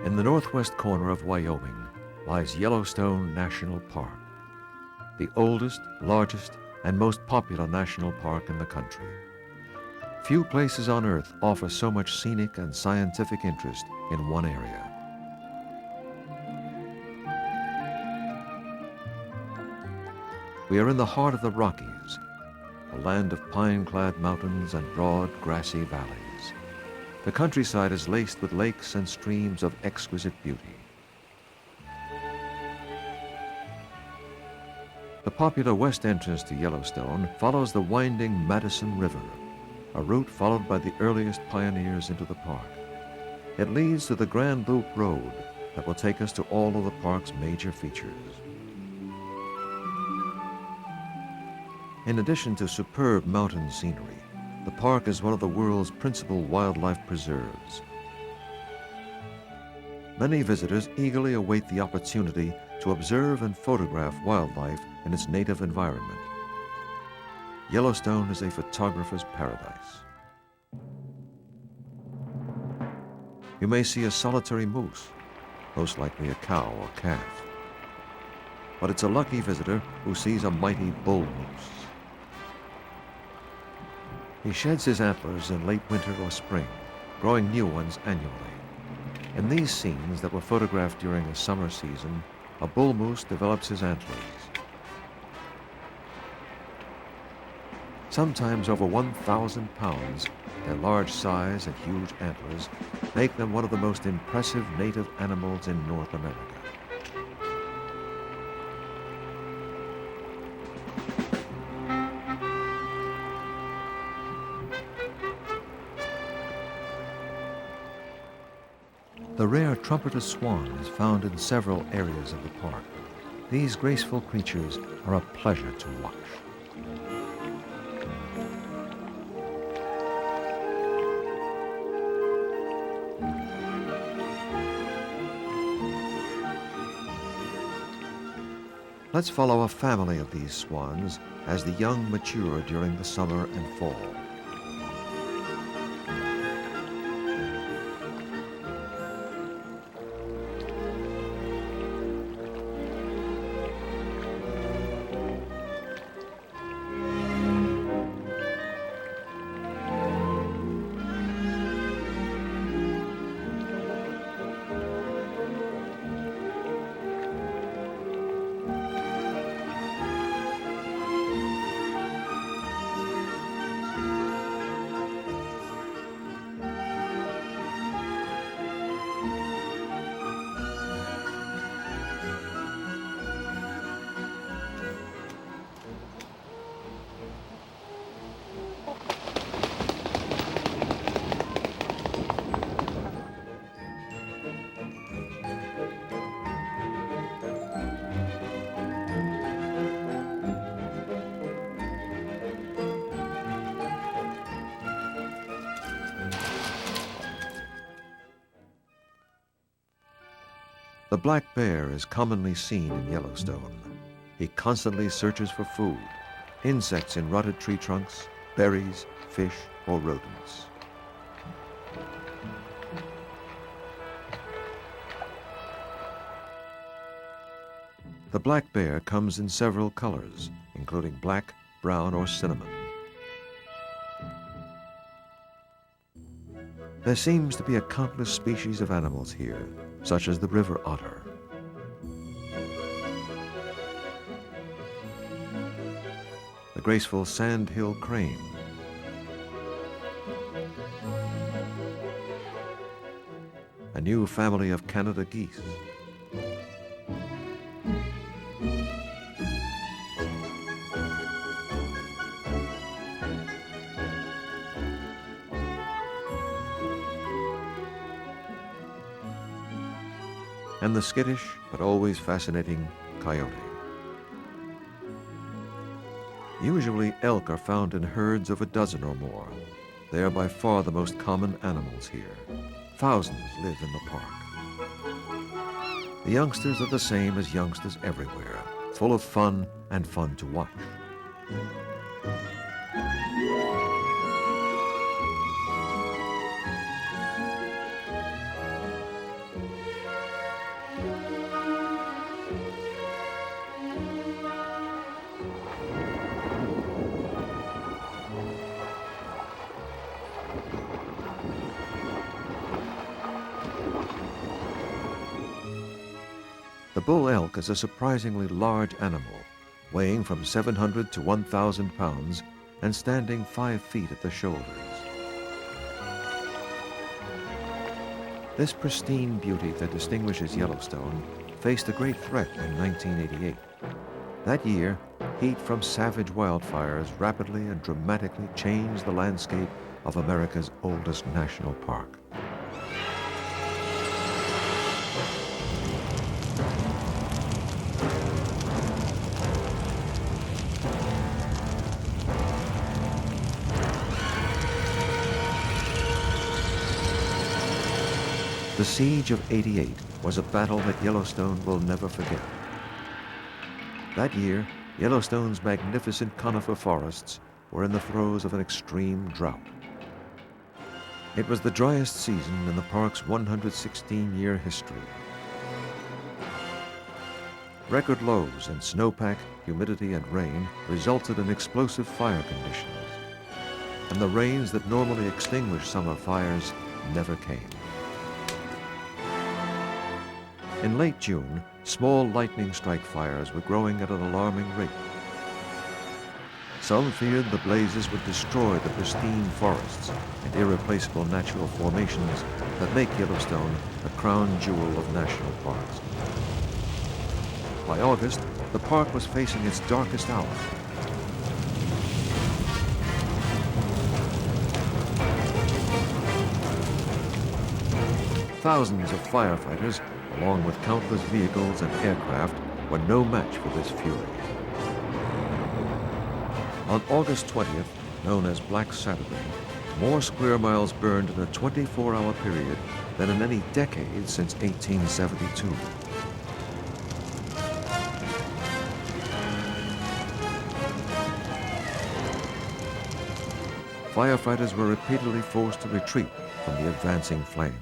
In the northwest corner of Wyoming lies Yellowstone National Park, the oldest, largest, and most popular national park in the country. Few places on Earth offer so much scenic and scientific interest in one area. We are in the heart of the Rockies, a land of pine-clad mountains and broad, grassy valleys. The countryside is laced with lakes and streams of exquisite beauty. The popular west entrance to Yellowstone follows the winding Madison River, a route followed by the earliest pioneers into the park. It leads to the Grand Loop Road that will take us to all of the park's major features. In addition to superb mountain scenery, the park is one of the world's principal wildlife preserves. Many visitors eagerly await the opportunity to observe and photograph wildlife in its native environment. Yellowstone is a photographer's paradise. You may see a solitary moose, most likely a cow or calf. But it's a lucky visitor who sees a mighty bull moose. He sheds his antlers in late winter or spring, growing new ones annually. In these scenes that were photographed during the summer season, a bull moose develops his antlers. Sometimes over 1,000 pounds, their large size and huge antlers make them one of the most impressive native animals in North America. The rare trumpeter swan is found in several areas of the park. These graceful creatures are a pleasure to watch. Let's follow a family of these swans as the young mature during the summer and fall. The black bear is commonly seen in Yellowstone. He constantly searches for food, insects in rotted tree trunks, berries, fish, or rodents. The black bear comes in several colors, including black, brown, or cinnamon. There seems to be a countless species of animals here, such as the river otter. The graceful sandhill crane. A new family of Canada geese. And the skittish, but always fascinating, coyote. Usually elk are found in herds of a dozen or more. They are by far the most common animals here. Thousands live in the park. The youngsters are the same as youngsters everywhere, full of fun and fun to watch. The bull elk is a surprisingly large animal, weighing from 700 to 1,000 pounds and standing 5 feet at the shoulders. This pristine beauty that distinguishes Yellowstone faced a great threat in 1988. That year, heat from savage wildfires rapidly and dramatically changed the landscape of America's oldest national park. The Siege of '88 was a battle that Yellowstone will never forget. That year, Yellowstone's magnificent conifer forests were in the throes of an extreme drought. It was the driest season in the park's 116-year history. Record lows in snowpack, humidity, and rain resulted in explosive fire conditions, and the rains that normally extinguish summer fires never came. In late June, small lightning strike fires were growing at an alarming rate. Some feared the blazes would destroy the pristine forests and irreplaceable natural formations that make Yellowstone a crown jewel of national parks. By August, the park was facing its darkest hour. Thousands of firefighters, along with countless vehicles and aircraft, were no match for this fury. On August 20th, known as Black Saturday, more square miles burned in a 24-hour period than in any decade since 1872. Firefighters were repeatedly forced to retreat from the advancing flames.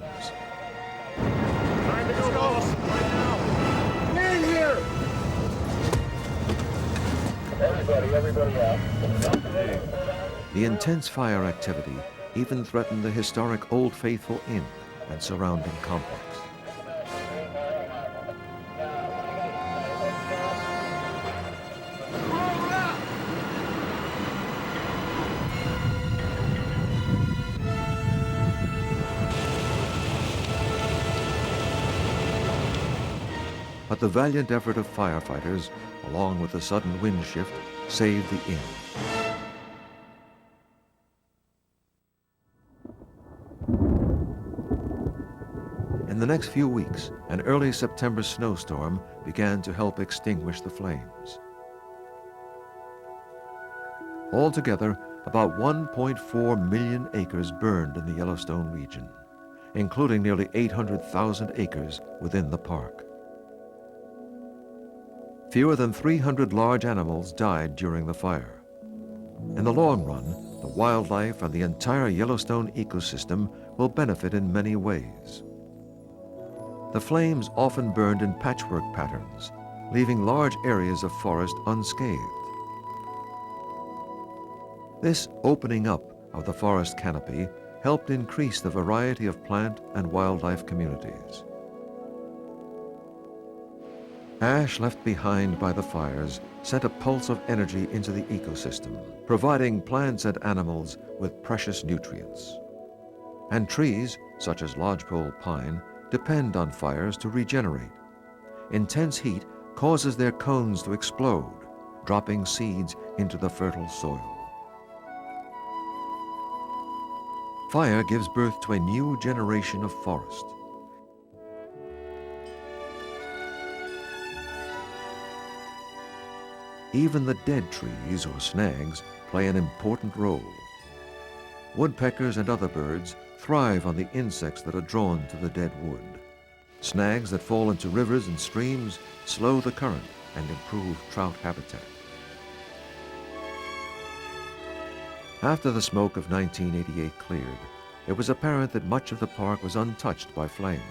Everybody out. The intense fire activity even threatened the historic Old Faithful Inn and surrounding complex. But the valiant effort of firefighters, along with the sudden wind shift, saved the inn. In the next few weeks, an early September snowstorm began to help extinguish the flames. Altogether, about 1.4 million acres burned in the Yellowstone region, including nearly 800,000 acres within the park. Fewer than 300 large animals died during the fire. In the long run, the wildlife and the entire Yellowstone ecosystem will benefit in many ways. The flames often burned in patchwork patterns, leaving large areas of forest unscathed. This opening up of the forest canopy helped increase the variety of plant and wildlife communities. Ash left behind by the fires sent a pulse of energy into the ecosystem, providing plants and animals with precious nutrients. And trees, such as lodgepole pine, depend on fires to regenerate. Intense heat causes their cones to explode, dropping seeds into the fertile soil. Fire gives birth to a new generation of forest. Even the dead trees or snags play an important role. Woodpeckers and other birds thrive on the insects that are drawn to the dead wood. Snags that fall into rivers and streams slow the current and improve trout habitat. After the smoke of 1988 cleared, it was apparent that much of the park was untouched by flame.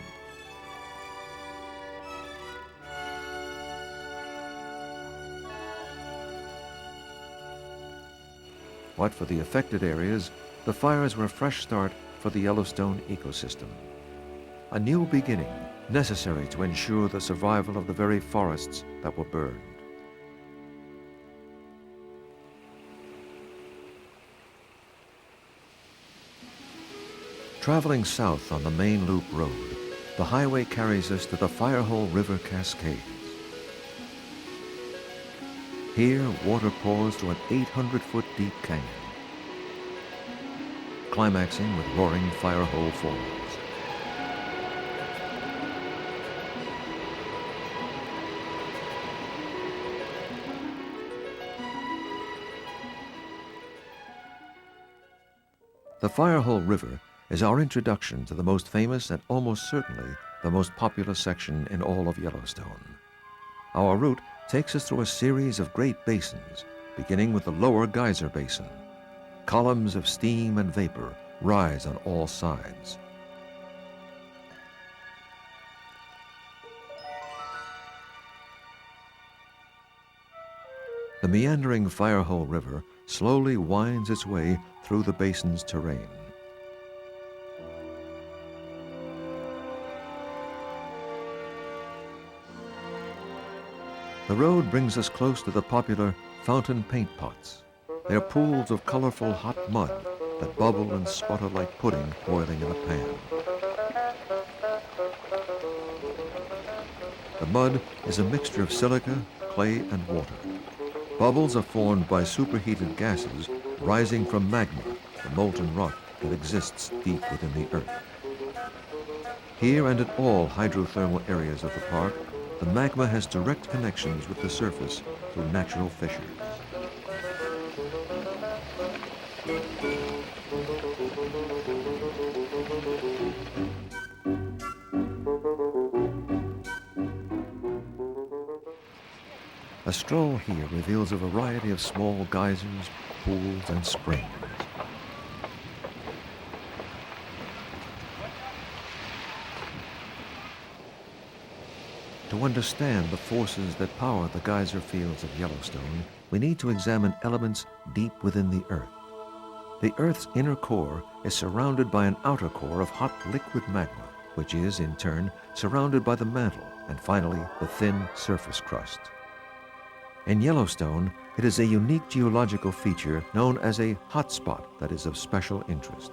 But for the affected areas, the fires were a fresh start for the Yellowstone ecosystem. A new beginning necessary to ensure the survival of the very forests that were burned. Traveling south on the main loop road, the highway carries us to the Firehole River Cascades. Here, water pours through an 800-foot deep canyon, climaxing with roaring Firehole Falls. The Firehole River is our introduction to the most famous and almost certainly the most popular section in all of Yellowstone. Our route takes us through a series of great basins, beginning with the lower geyser basin. Columns of steam and vapor rise on all sides. The meandering Firehole River slowly winds its way through the basin's terrain. The road brings us close to the popular fountain paint pots. They are pools of colorful hot mud that bubble and sputter like pudding boiling in a pan. The mud is a mixture of silica, clay, and water. Bubbles are formed by superheated gases rising from magma, the molten rock that exists deep within the earth. Here and at all hydrothermal areas of the park, the magma has direct connections with the surface through natural fissures. A stroll here reveals a variety of small geysers, pools, and springs. To understand the forces that power the geyser fields of Yellowstone, we need to examine elements deep within the Earth. The Earth's inner core is surrounded by an outer core of hot liquid magma, which is, in turn, surrounded by the mantle and finally the thin surface crust. In Yellowstone, it is a unique geological feature known as a hotspot that is of special interest.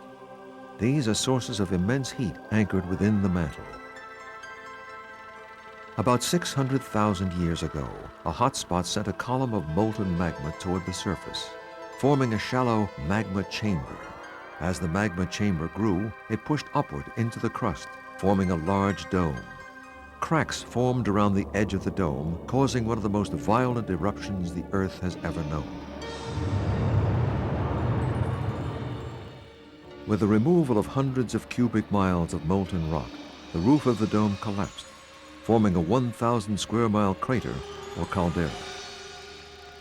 These are sources of immense heat anchored within the mantle. About 600,000 years ago, a hotspot sent a column of molten magma toward the surface, forming a shallow magma chamber. As the magma chamber grew, it pushed upward into the crust, forming a large dome. Cracks formed around the edge of the dome, causing one of the most violent eruptions the Earth has ever known. With the removal of hundreds of cubic miles of molten rock, the roof of the dome collapsed, forming a 1,000 square mile crater or caldera.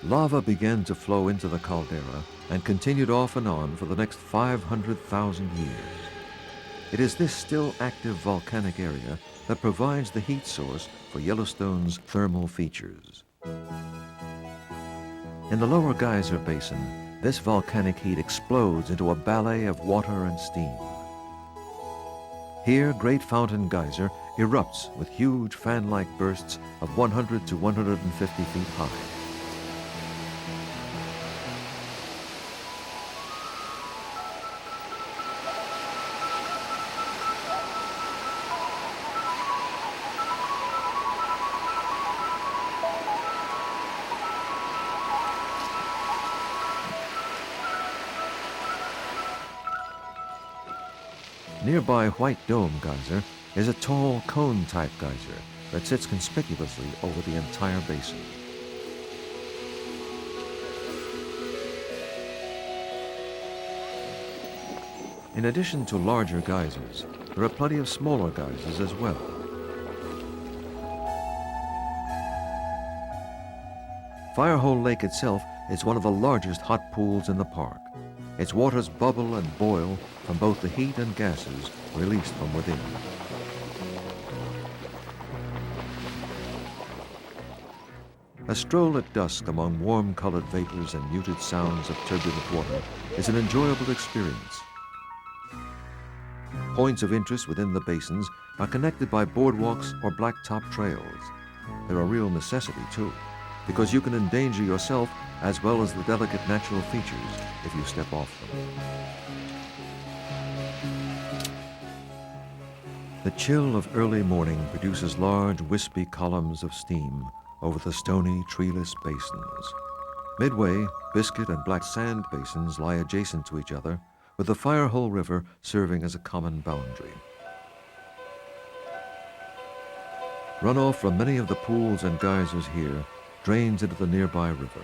Lava began to flow into the caldera and continued off and on for the next 500,000 years. It is this still active volcanic area that provides the heat source for Yellowstone's thermal features. In the lower geyser basin, this volcanic heat explodes into a ballet of water and steam. Here, Great Fountain Geyser erupts with huge fan-like bursts of 100 to 150 feet high. Nearby White Dome Geyser is a tall cone-type geyser that sits conspicuously over the entire basin. In addition to larger geysers, there are plenty of smaller geysers as well. Firehole Lake itself is one of the largest hot pools in the park. Its waters bubble and boil from both the heat and gases released from within. A stroll at dusk among warm-colored vapors and muted sounds of turbulent water is an enjoyable experience. Points of interest within the basins are connected by boardwalks or blacktop trails. They're a real necessity, too, because you can endanger yourself as well as the delicate natural features if you step off them. The chill of early morning produces large, wispy columns of steam over the stony, treeless basins. Midway, Biscuit and Black Sand basins lie adjacent to each other, with the Firehole River serving as a common boundary. Runoff from many of the pools and geysers here drains into the nearby river.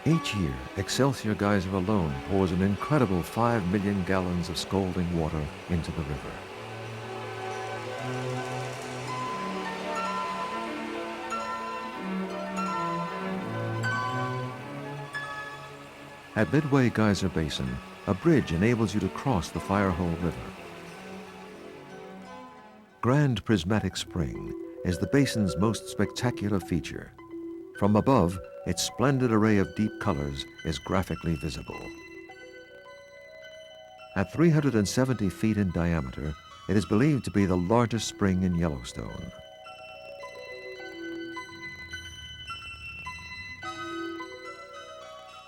Each year, Excelsior Geyser alone pours an incredible 5 million gallons of scalding water into the river. At Midway Geyser Basin, a bridge enables you to cross the Firehole River. Grand Prismatic Spring is the basin's most spectacular feature. From above, its splendid array of deep colors is graphically visible. At 370 feet in diameter, it is believed to be the largest spring in Yellowstone.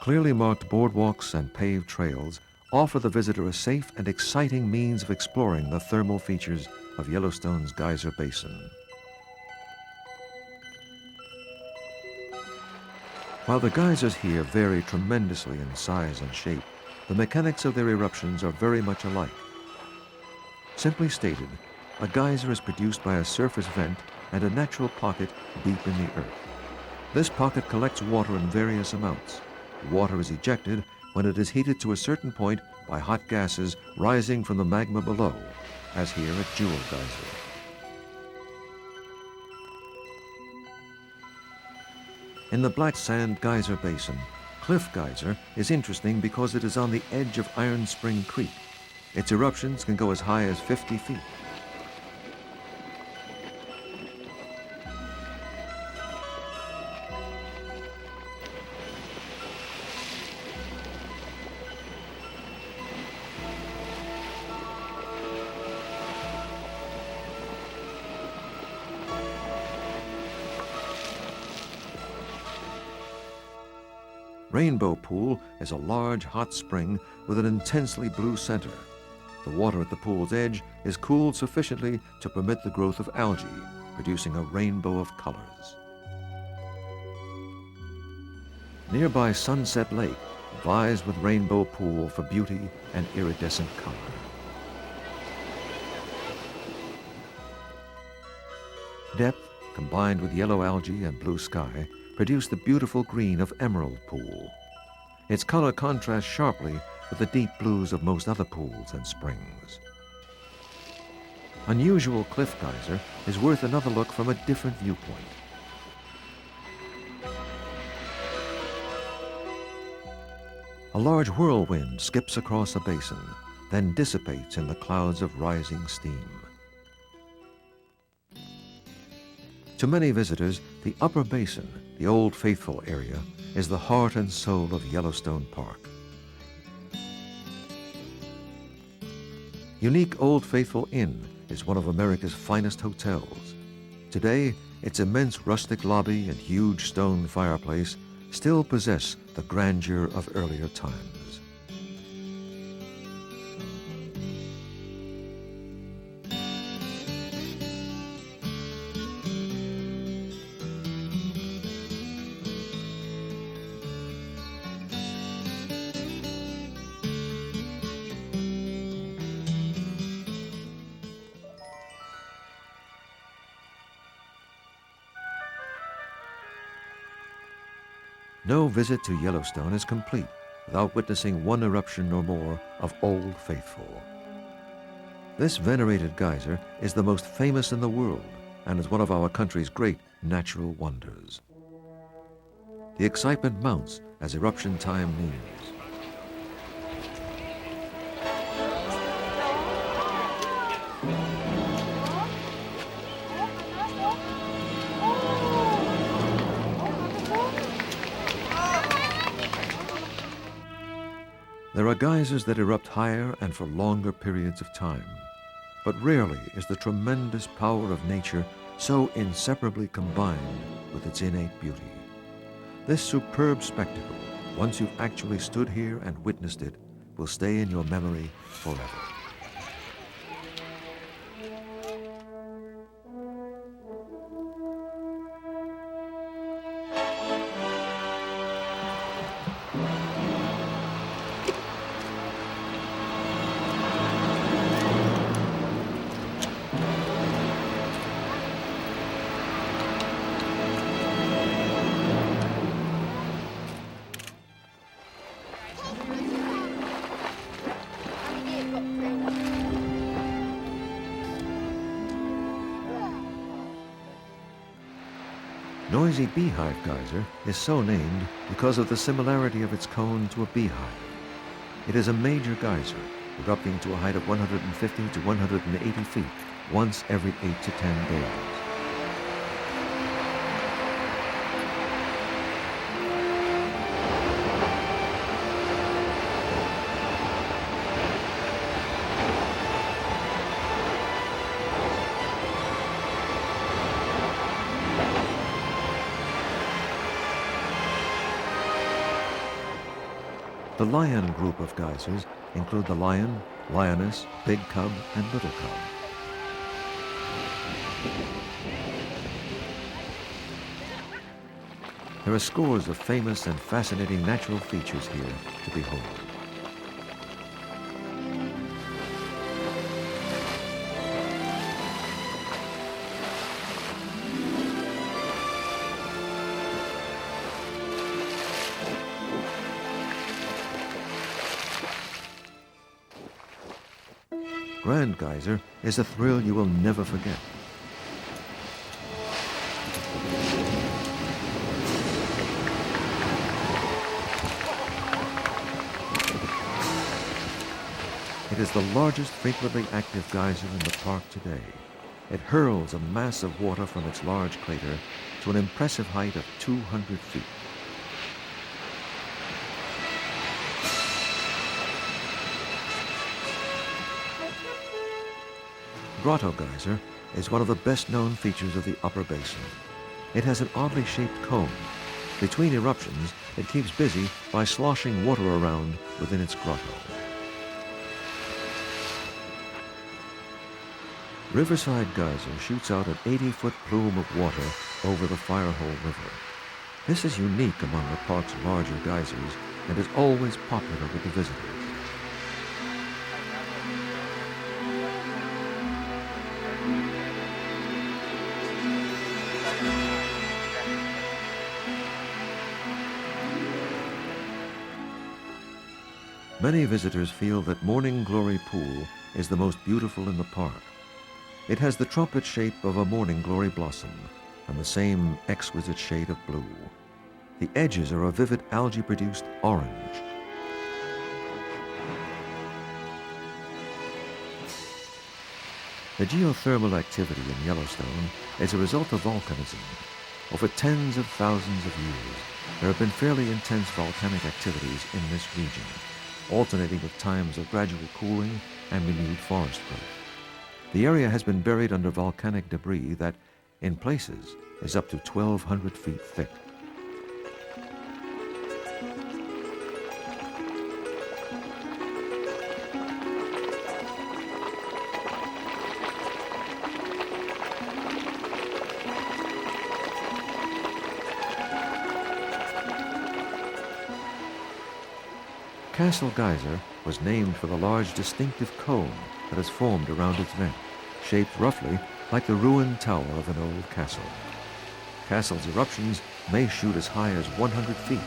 Clearly marked boardwalks and paved trails offer the visitor a safe and exciting means of exploring the thermal features of Yellowstone's geyser basin. While the geysers here vary tremendously in size and shape, the mechanics of their eruptions are very much alike. Simply stated, a geyser is produced by a surface vent and a natural pocket deep in the earth. This pocket collects water in various amounts. Water is ejected when it is heated to a certain point by hot gases rising from the magma below, as here at Jewel Geyser. In the Black Sand Geyser Basin, Cliff Geyser is interesting because it is on the edge of Iron Spring Creek. Its eruptions can go as high as 50 feet. Rainbow Pool is a large, hot spring with an intensely blue center. The water at the pool's edge is cooled sufficiently to permit the growth of algae, producing a rainbow of colors. Nearby Sunset Lake vies with Rainbow Pool for beauty and iridescent color. Depth, combined with yellow algae and blue sky, produce the beautiful green of Emerald Pool. Its color contrasts sharply with the deep blues of most other pools and springs. Unusual Cliff Geyser is worth another look from a different viewpoint. A large whirlwind skips across a basin, then dissipates in the clouds of rising steam. To many visitors, the upper basin, the Old Faithful area, is the heart and soul of Yellowstone Park. Unique Old Faithful Inn is one of America's finest hotels. Today, its immense rustic lobby and huge stone fireplace still possess the grandeur of earlier times. No visit to Yellowstone is complete without witnessing one eruption or more of Old Faithful. This venerated geyser is the most famous in the world and is one of our country's great natural wonders. The excitement mounts as eruption time nears. There are geysers that erupt higher and for longer periods of time, but rarely is the tremendous power of nature so inseparably combined with its innate beauty. This superb spectacle, once you've actually stood here and witnessed it, will stay in your memory forever. Noisy Beehive Geyser is so named because of the similarity of its cone to a beehive. It is a major geyser, erupting to a height of 150 to 180 feet once every 8 to 10 days. The lion group of geysers include the lion, lioness, big cub, and little cub. There are scores of famous and fascinating natural features here to behold. Grand Geyser is a thrill you will never forget. It is the largest frequently active geyser in the park today. It hurls a mass of water from its large crater to an impressive height of 200 feet. Grotto Geyser is one of the best-known features of the upper basin. It has an oddly shaped cone. Between eruptions, it keeps busy by sloshing water around within its grotto. Riverside Geyser shoots out an 80-foot plume of water over the Firehole River. This is unique among the park's larger geysers and is always popular with the visitors. Many visitors feel that Morning Glory Pool is the most beautiful in the park. It has the trumpet shape of a morning glory blossom and the same exquisite shade of blue. The edges are a vivid algae-produced orange. The geothermal activity in Yellowstone is a result of volcanism. Over tens of thousands of years, there have been fairly intense volcanic activities in this region, alternating with times of gradual cooling and renewed forest growth. The area has been buried under volcanic debris that, in places, is up to 1,200 feet thick. Castle Geyser was named for the large distinctive cone that has formed around its vent, shaped roughly like the ruined tower of an old castle. Castle's eruptions may shoot as high as 100 feet.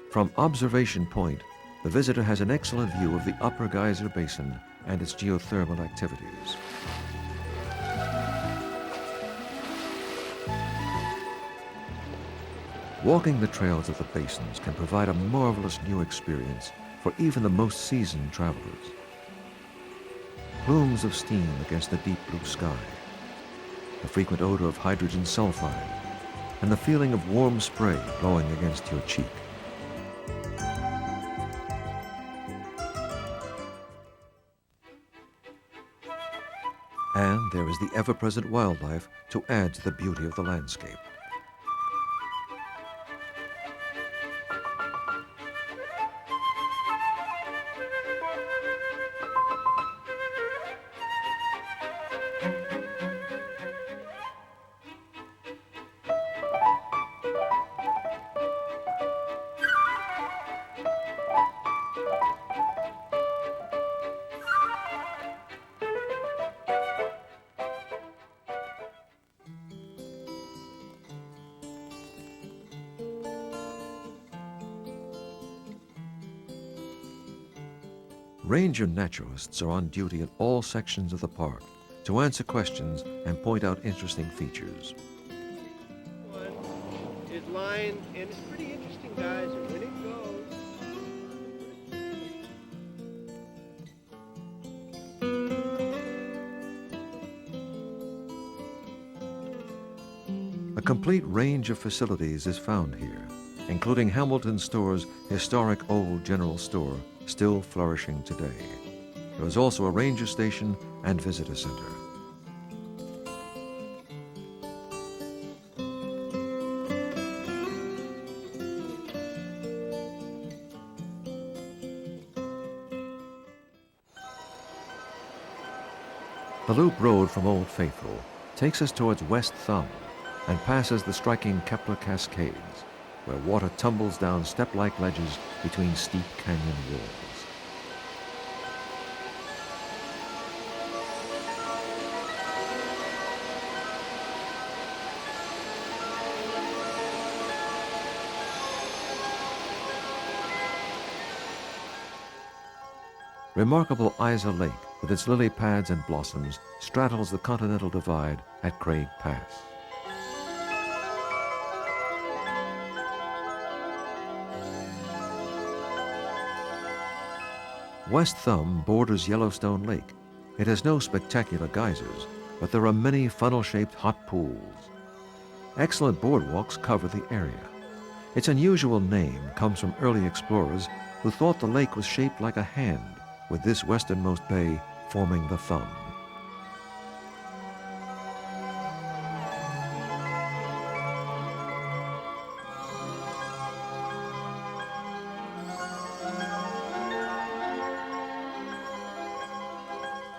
From Observation Point, the visitor has an excellent view of the Upper Geyser Basin and its geothermal activities. Walking the trails of the basins can provide a marvelous new experience for even the most seasoned travelers. Plumes of steam against the deep blue sky, the frequent odor of hydrogen sulfide, and the feeling of warm spray blowing against your cheek. And there is the ever-present wildlife to add to the beauty of the landscape. Ranger naturalists are on duty at all sections of the park to answer questions and point out interesting features. One is lined, and it's pretty interesting, guys, and when it goes. A complete range of facilities is found here, including Hamilton Store's historic old general store, still flourishing today. There is also a ranger station and visitor center. The loop road from Old Faithful takes us towards West Thumb and passes the striking Kepler Cascades, where water tumbles down step-like ledges between steep canyon walls. Remarkable Isa Lake, with its lily pads and blossoms, straddles the Continental Divide at Craig Pass. West Thumb borders Yellowstone Lake. It has no spectacular geysers, but there are many funnel-shaped hot pools. Excellent boardwalks cover the area. Its unusual name comes from early explorers who thought the lake was shaped like a hand, with this westernmost bay forming the thumb.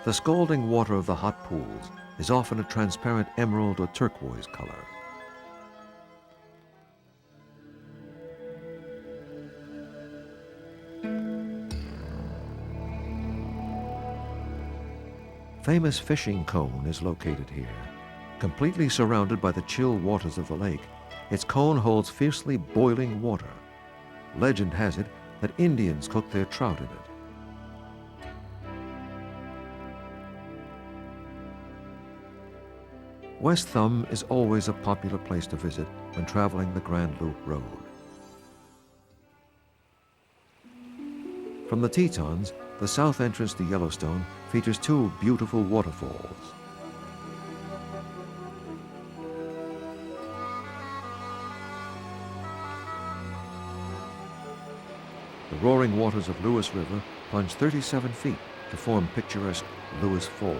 The scalding water of the hot pools is often a transparent emerald or turquoise color. Famous Fishing Cone is located here. Completely surrounded by the chill waters of the lake, its cone holds fiercely boiling water. Legend has it that Indians cook their trout in it. West Thumb is always a popular place to visit when traveling the Grand Loop Road. From the Tetons, the south entrance to Yellowstone features two beautiful waterfalls. The roaring waters of Lewis River plunge 37 feet to form picturesque Lewis Falls.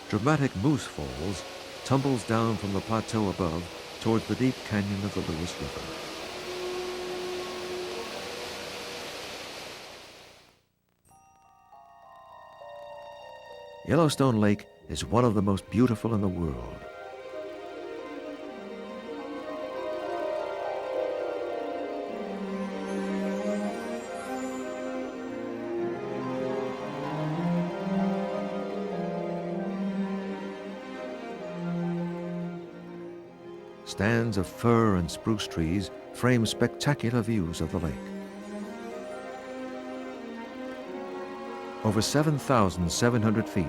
Dramatic Moose Falls tumbles down from the plateau above towards the deep canyon of the Lewis River. Yellowstone Lake is one of the most beautiful in the world. Stands of fir and spruce trees frame spectacular views of the lake. Over 7,700 feet,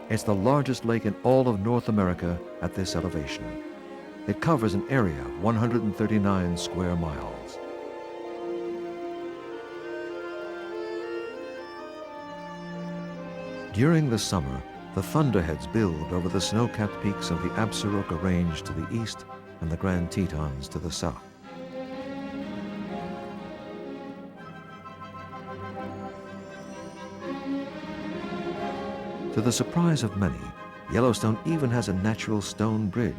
it's the largest lake in all of North America at this elevation. It covers an area of 139 square miles. During the summer, the thunderheads build over the snow-capped peaks of the Absaroka Range to the east and the Grand Tetons to the south. To the surprise of many, Yellowstone even has a natural stone bridge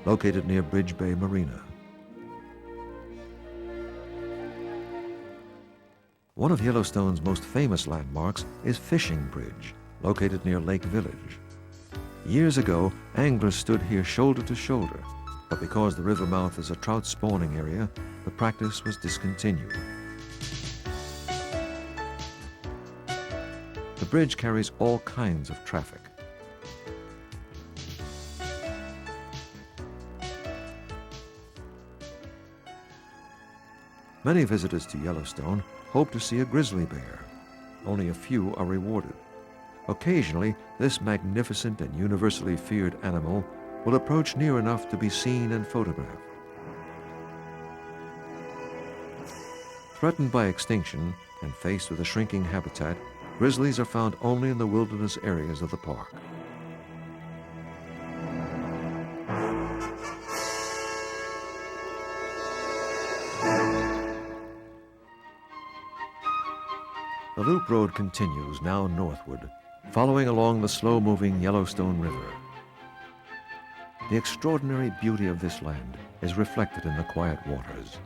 located near Bridge Bay Marina. One of Yellowstone's most famous landmarks is Fishing Bridge, located near Lake Village. Years ago, anglers stood here shoulder to shoulder, but because the river mouth is a trout spawning area, the practice was discontinued. The bridge carries all kinds of traffic. Many visitors to Yellowstone hope to see a grizzly bear. Only a few are rewarded. Occasionally, this magnificent and universally feared animal will approach near enough to be seen and photographed. Threatened by extinction and faced with a shrinking habitat, grizzlies are found only in the wilderness areas of the park. The loop road continues now northward, following along the slow-moving Yellowstone River. The extraordinary beauty of this land is reflected in the quiet waters.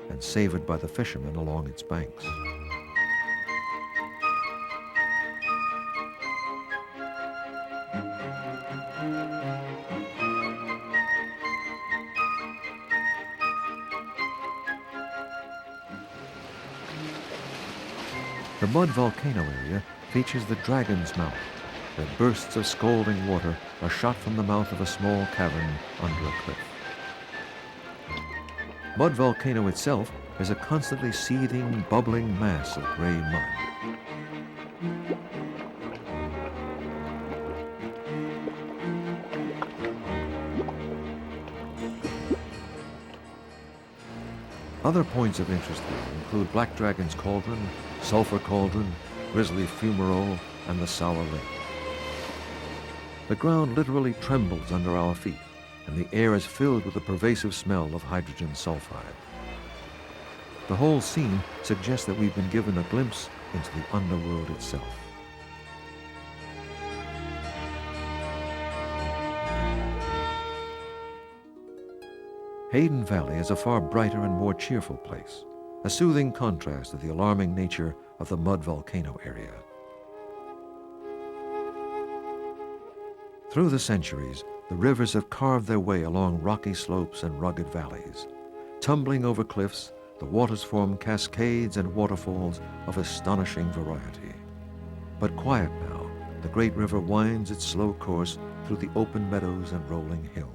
And savored by the fishermen along its banks. The Mud Volcano area features the Dragon's Mouth, where bursts of scalding water are shot from the mouth of a small cavern under a cliff. Mud Volcano itself is a constantly seething, bubbling mass of gray mud. Other points of interest here include Black Dragon's Cauldron, Sulphur Cauldron, Grizzly Fumarole, and the Sour Lake. The ground literally trembles under our feet, and the air is filled with the pervasive smell of hydrogen sulfide. The whole scene suggests that we've been given a glimpse into the underworld itself. Hayden Valley is a far brighter and more cheerful place, a soothing contrast to the alarming nature of the Mud Volcano area. Through the centuries, the rivers have carved their way along rocky slopes and rugged valleys. Tumbling over cliffs, the waters form cascades and waterfalls of astonishing variety. But quiet now, the great river winds its slow course through the open meadows and rolling hills.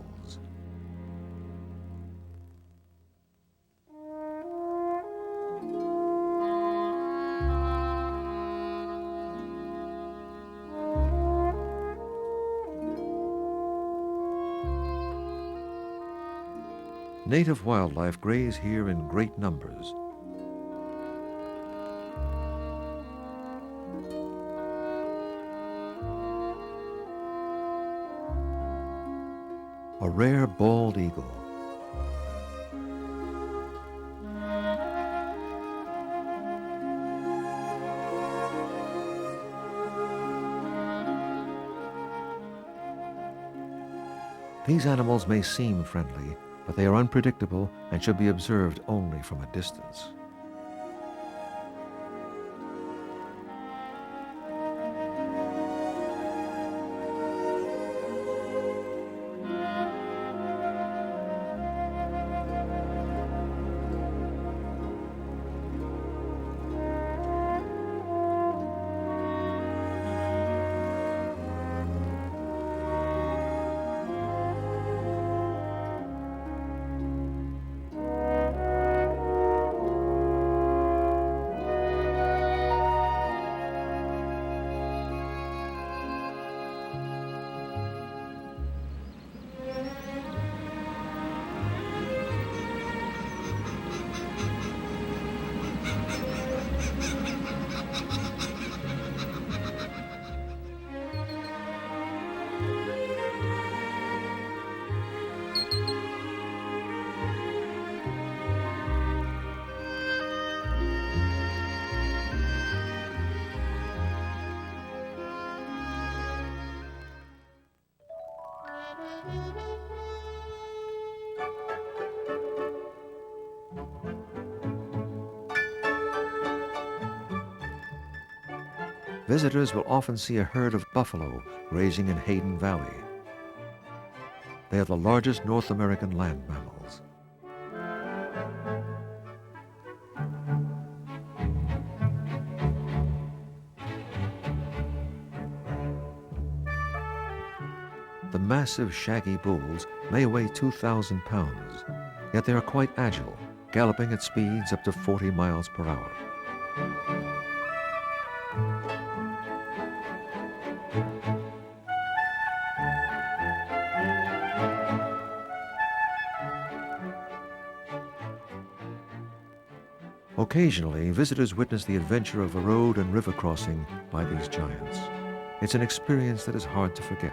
Native wildlife graze here in great numbers. A rare bald eagle. These animals may seem friendly, but they are unpredictable and should be observed only from a distance. visitors will often see a herd of buffalo grazing in Hayden Valley. They are the largest North American land mammals. The massive shaggy bulls may weigh 2,000 pounds, yet they are quite agile, galloping at speeds up to 40 miles per hour. Occasionally, visitors witness the adventure of a road and river crossing by these giants. It's an experience that is hard to forget.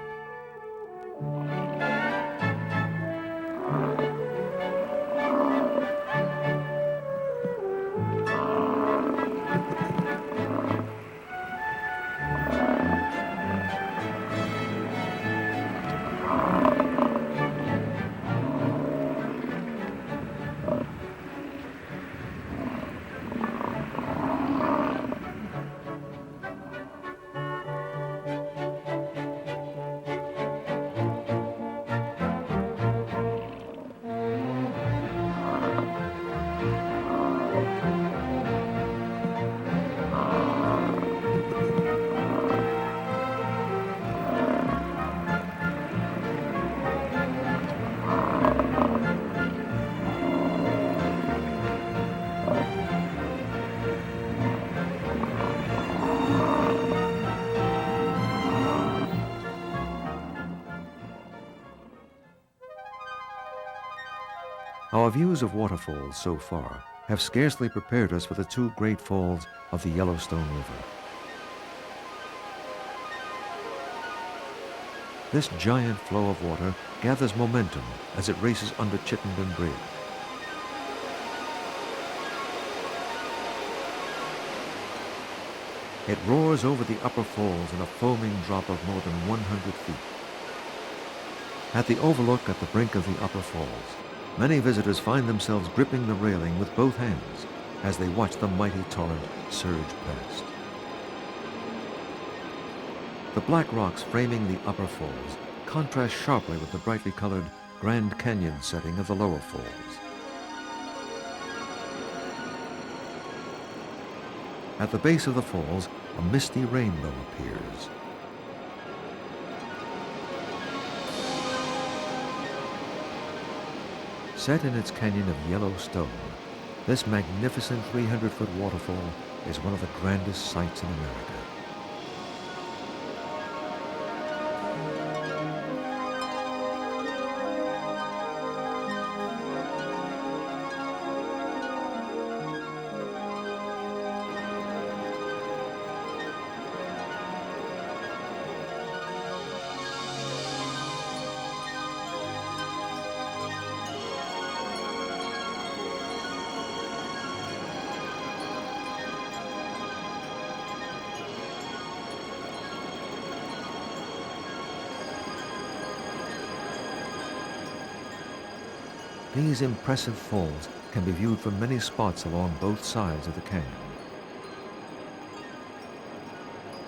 Our views of waterfalls so far have scarcely prepared us for the two great falls of the Yellowstone River. This giant flow of water gathers momentum as it races under Chittenden Bridge. It roars over the upper falls in a foaming drop of more than 100 feet. At the overlook at the brink of the upper falls, many visitors find themselves gripping the railing with both hands as they watch the mighty torrent surge past. The black rocks framing the upper falls contrast sharply with the brightly colored Grand Canyon setting of the lower falls. At the base of the falls, a misty rainbow appears. Set in its canyon of Yellowstone, this magnificent 300-foot waterfall is one of the grandest sights in America. These impressive falls can be viewed from many spots along both sides of the canyon.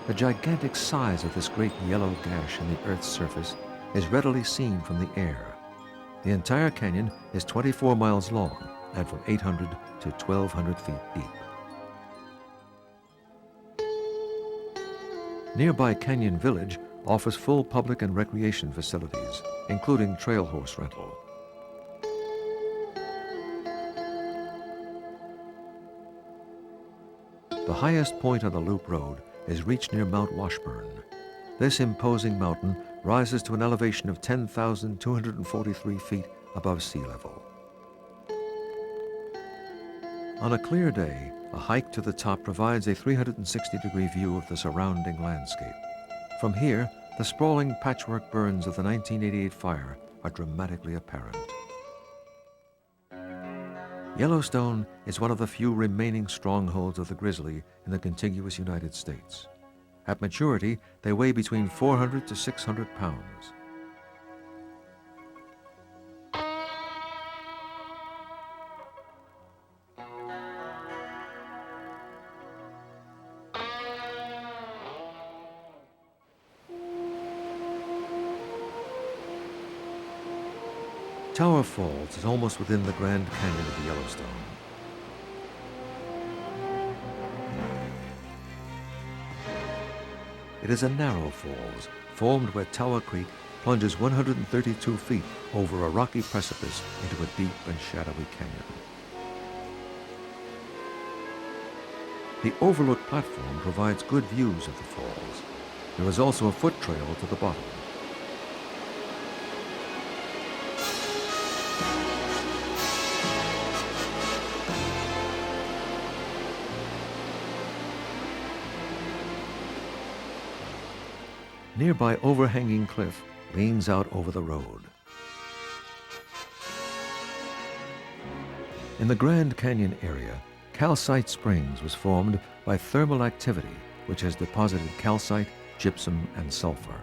The gigantic size of this great yellow gash in the Earth's surface is readily seen from the air. The entire canyon is 24 miles long and from 800 to 1,200 feet deep. Nearby Canyon Village offers full public and recreation facilities, including trail horse rental. The highest point on the loop road is reached near Mount Washburn. This imposing mountain rises to an elevation of 10,243 feet above sea level. On a clear day, a hike to the top provides a 360-degree view of the surrounding landscape. From here, the sprawling patchwork burns of the 1988 fire are dramatically apparent. Yellowstone is one of the few remaining strongholds of the grizzly in the contiguous United States. At maturity, they weigh between 400 to 600 pounds. Tower Falls is almost within the Grand Canyon of the Yellowstone. It is a narrow falls, formed where Tower Creek plunges 132 feet over a rocky precipice into a deep and shadowy canyon. The overlook platform provides good views of the falls. There is also a foot trail to the bottom. Nearby overhanging cliff leans out over the road. In the Grand Canyon area, Calcite Springs was formed by thermal activity, which has deposited calcite, gypsum, and sulfur.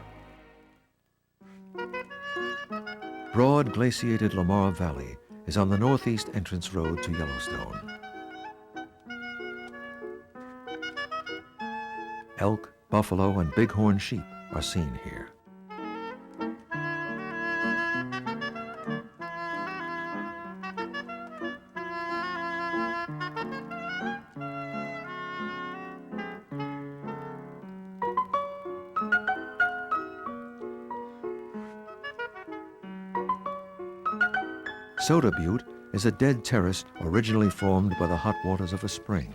Broad glaciated Lamar Valley is on the northeast entrance road to Yellowstone. Elk, buffalo, and bighorn sheep are seen here. Soda Butte is a dead terrace originally formed by the hot waters of a spring.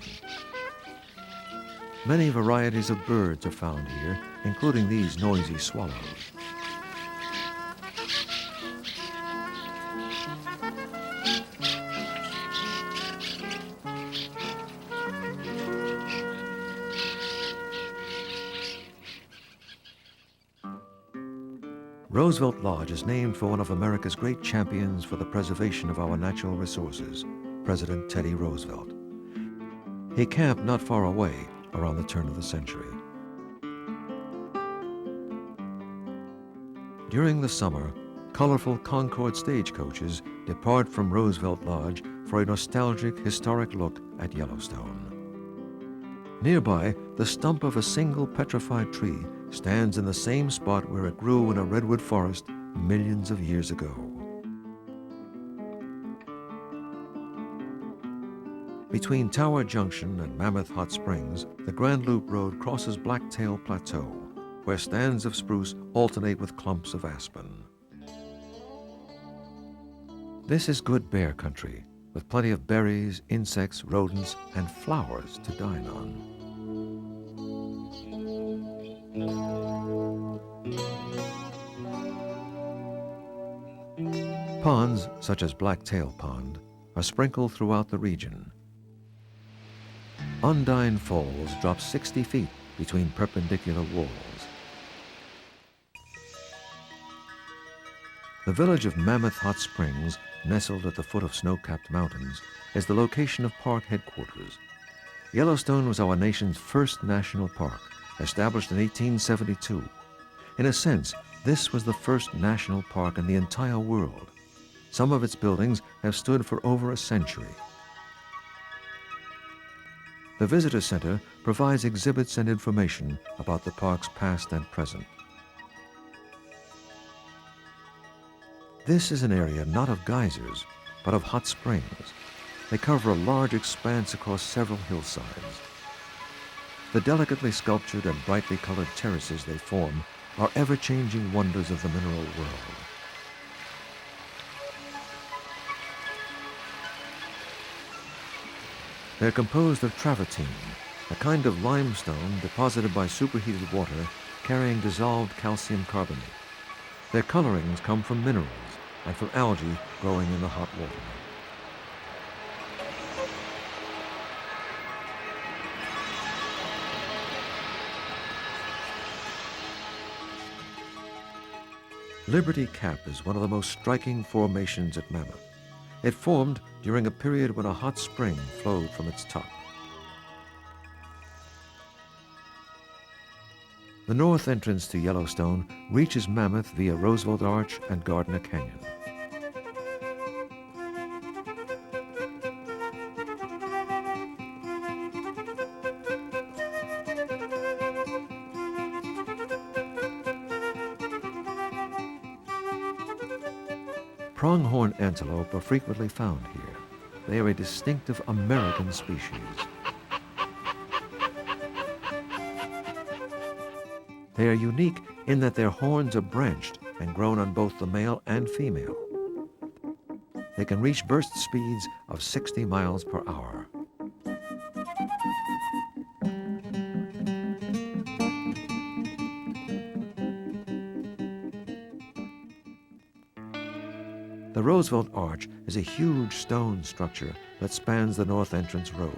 Many varieties of birds are found here, including these noisy swallows. Roosevelt Lodge is named for one of America's great champions for the preservation of our natural resources, President Teddy Roosevelt. He camped not far away around the turn of the century. During the summer, colorful Concord stagecoaches depart from Roosevelt Lodge for a nostalgic, historic look at Yellowstone. Nearby, the stump of a single petrified tree stands in the same spot where it grew in a redwood forest millions of years ago. Between Tower Junction and Mammoth Hot Springs, the Grand Loop Road crosses Blacktail Plateau, where stands of spruce alternate with clumps of aspen. This is good bear country, with plenty of berries, insects, rodents, and flowers to dine on. Ponds, such as Blacktail Pond, are sprinkled throughout the region. Undine Falls drop 60 feet between perpendicular walls. The village of Mammoth Hot Springs, nestled at the foot of snow-capped mountains, is the location of park headquarters. Yellowstone was our nation's first national park, established in 1872. In a sense, this was the first national park in the entire world. Some of its buildings have stood for over a century. The Visitor Center provides exhibits and information about the park's past and present. This is an area not of geysers, but of hot springs. They cover a large expanse across several hillsides. The delicately sculptured and brightly colored terraces they form are ever-changing wonders of the mineral world. They're composed of travertine, a kind of limestone deposited by superheated water carrying dissolved calcium carbonate. Their colorings come from minerals and from algae growing in the hot water. Liberty Cap is one of the most striking formations at Mammoth. It formed during a period when a hot spring flowed from its top. The north entrance to Yellowstone reaches Mammoth via Roosevelt Arch and Gardner Canyon. Pronghorn antelope are frequently found here. They are a distinctive American species. They are unique in that their horns are branched and grown on both the male and female. They can reach burst speeds of 60 miles per hour. The Roosevelt Arch is a huge stone structure that spans the north entrance road.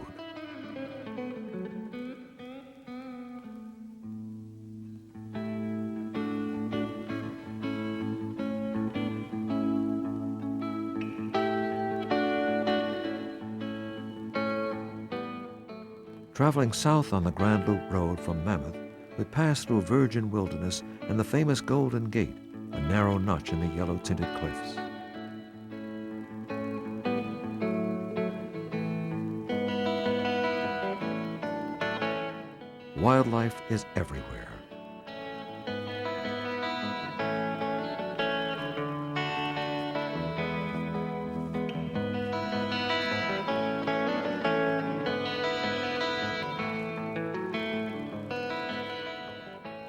Traveling south on the Grand Loop Road from Mammoth, we pass through virgin wilderness and the famous Golden Gate, a narrow notch in the yellow-tinted cliffs. Wildlife is everywhere.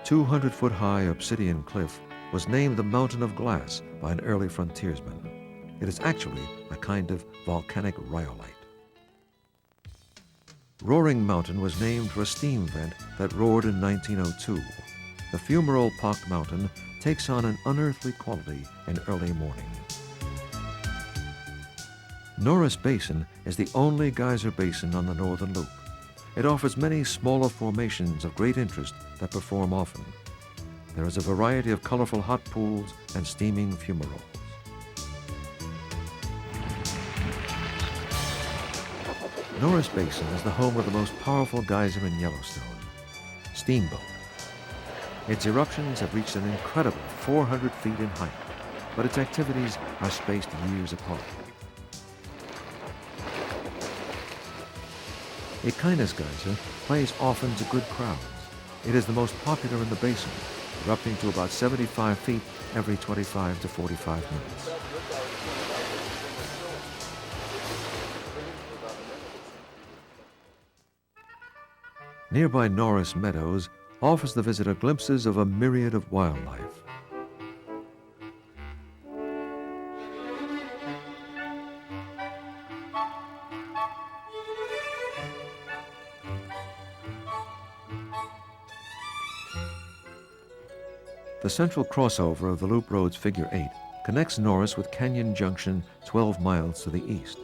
200-foot-high obsidian cliff was named the Mountain of Glass by an early frontiersman. It is actually a kind of volcanic rhyolite. Roaring Mountain was named for a steam vent that roared in 1902. The fumarole pocked mountain takes on an unearthly quality in early morning. Norris Basin is the only geyser basin on the northern loop. It offers many smaller formations of great interest that perform often. There is a variety of colorful hot pools and steaming fumaroles. Norris Basin is the home of the most powerful geyser in Yellowstone, Steamboat. Its eruptions have reached an incredible 400 feet in height, but its activities are spaced years apart. A kindness geyser plays often to good crowds. It is the most popular in the basin, erupting to about 75 feet every 25 to 45 minutes. Nearby Norris Meadows offers the visitor glimpses of a myriad of wildlife. The central crossover of the Loop Road's Figure 8 connects Norris with Canyon Junction 12 miles to the east.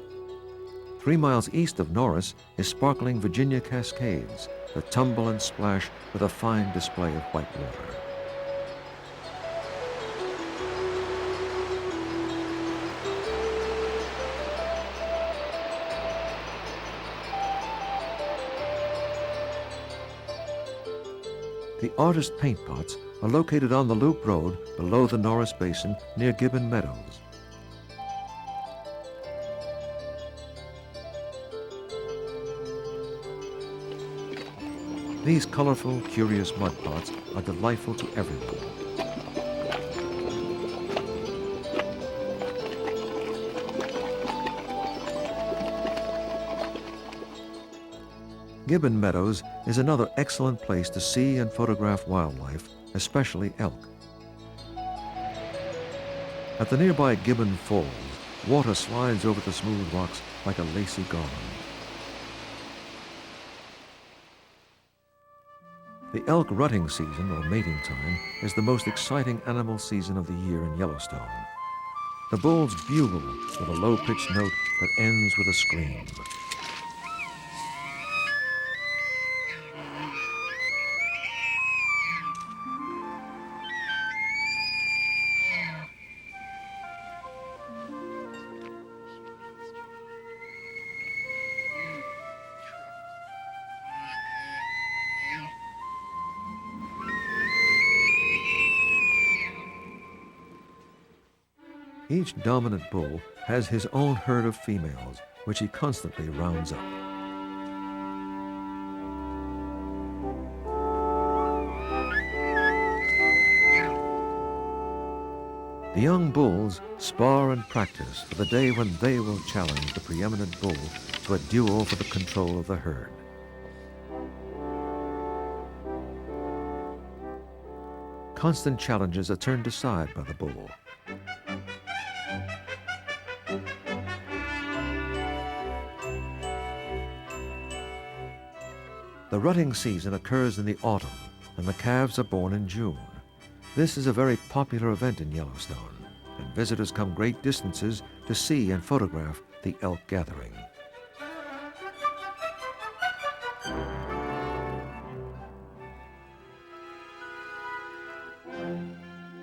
3 miles east of Norris is sparkling Virginia Cascades that tumble and splash with a fine display of white water. The artist paint pots are located on the Loop Road below the Norris Basin near Gibbon Meadows. These colorful, curious mud pots are delightful to everyone. Gibbon Meadows is another excellent place to see and photograph wildlife, especially elk. At the nearby Gibbon Falls, water slides over the smooth rocks like a lacy garland. The elk rutting season, or mating time, is the most exciting animal season of the year in Yellowstone. The bulls bugle with a low-pitched note that ends with a scream. Each dominant bull has his own herd of females, which he constantly rounds up. The young bulls spar and practice for the day when they will challenge the preeminent bull to a duel for the control of the herd. Constant challenges are turned aside by the bull. The rutting season occurs in the autumn, and the calves are born in June. This is a very popular event in Yellowstone, and visitors come great distances to see and photograph the elk gathering.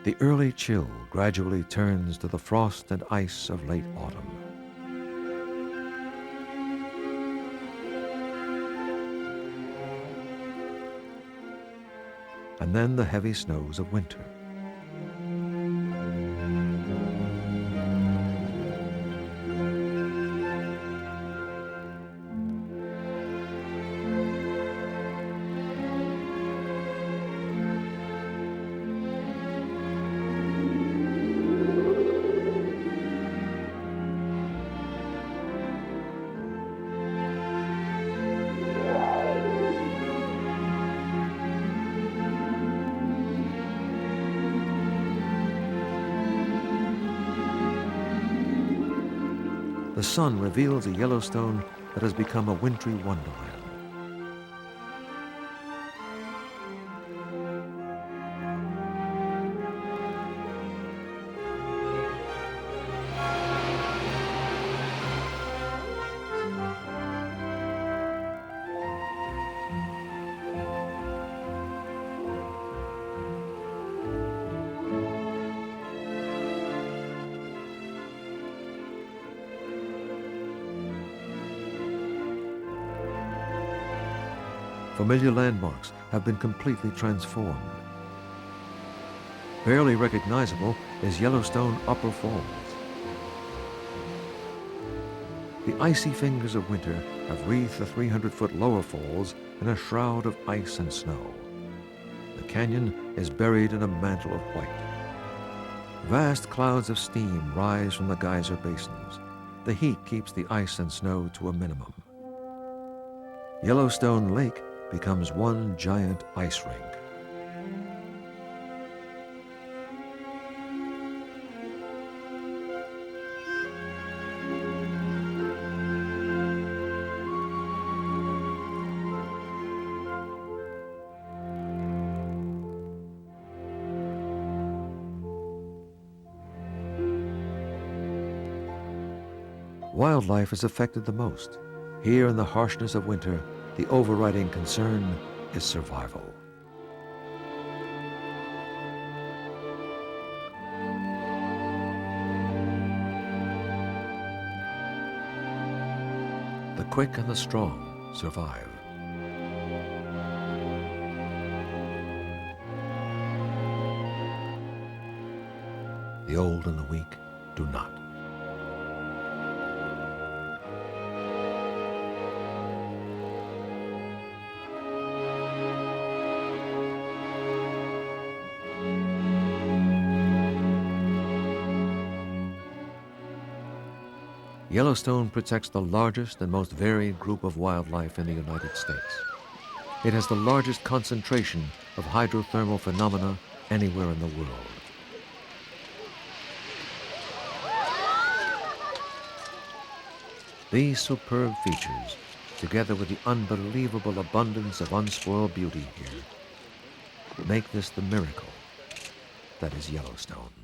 The early chill gradually turns to the frost and ice of late autumn. And then the heavy snows of winter. The sun reveals a Yellowstone that has become a wintry wonderland. Familiar landmarks have been completely transformed. Barely recognizable is Yellowstone Upper Falls. The icy fingers of winter have wreathed the 300-foot lower falls in a shroud of ice and snow. The canyon is buried in a mantle of white. Vast clouds of steam rise from the geyser basins. The heat keeps the ice and snow to a minimum. Yellowstone Lake becomes one giant ice rink. Wildlife is affected the most. Here in the harshness of winter, the overriding concern is survival. The quick and the strong survive. The old and the weak do not. Yellowstone protects the largest and most varied group of wildlife in the United States. It has the largest concentration of hydrothermal phenomena anywhere in the world. These superb features, together with the unbelievable abundance of unspoiled beauty here, make this the miracle that is Yellowstone.